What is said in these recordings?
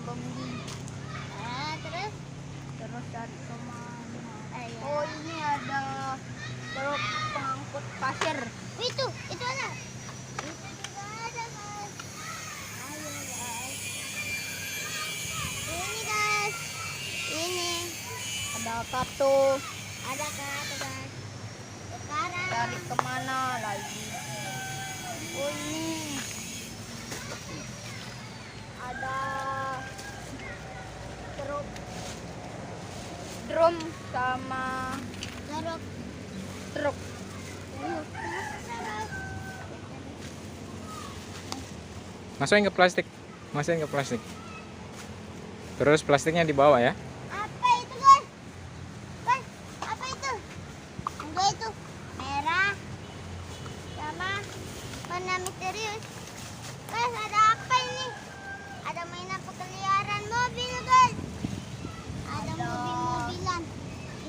bambu. Terus cari kemana? Oh, ini ada truk pengangkut pasir. Itu ada. Itu juga ada, guys. Ayo, guys. Ini, guys. Ini. Ada kartu. Ada kartu, guys. Sekarang Cari kemana lagi? Oh, ini ada truk drum sama truk. Masukin ke plastik. Masukin ke plastik. Terus plastiknya dibawa ya. Apa itu, guys? Guys, apa itu? Enggak, itu merah sama warna misterius. Guys, ada apa ini? Ada mainan peliharaan mobil, guys. Ada mobil-mobilan.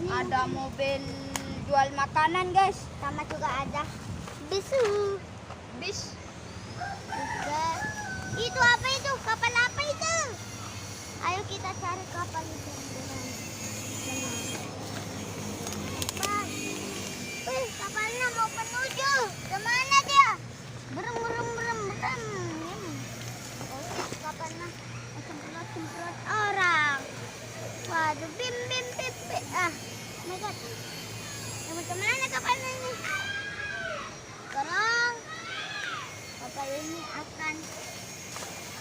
Ini Ada mobil jual makanan, guys. sama juga ada bisu. Bis. Juga. Itu apa itu? Kapal apa itu? Ayo kita cari kapal itu. Apa? Wih, kapalnya mau menuju. Kemana dia? Berem. Oke, kapalnya semprot orang. Waduh, bim. Ah, oh my god. Kemana kapalnya ini? Sekarang kapal ini akan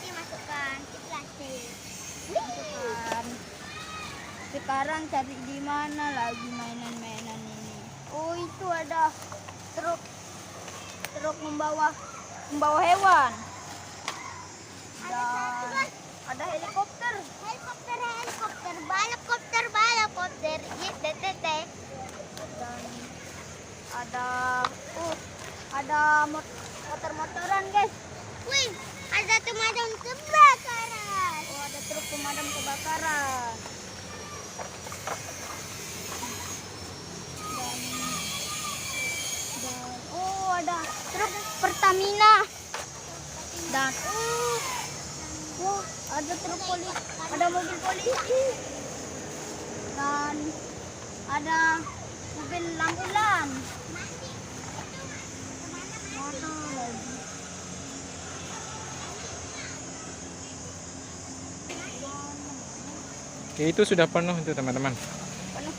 dimasukkan ke plastik. Masukkan. Sekarang cari di mana lagi mainan-mainan ini? Oh, itu ada truk membawa hewan. Ada satu, guys. Ada helikopter. Balapkopter. Dan ada motor-motoran, guys. Wih, ada pemadam kebakaran. Oh, ada truk pemadam kebakaran. Oh, ada truk Pertamina. Dan ada truk polisi, ada mobil polisi. Dan ada mobil ambulan. Mana lagi? Oke, itu sudah penuh itu teman-teman. Penuh.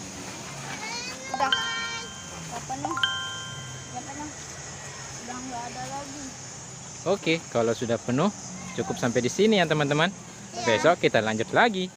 Udah penuh. Udah nggak ada lagi. Oke, kalau sudah penuh cukup sampai di sini ya teman-teman. Besok kita lanjut lagi.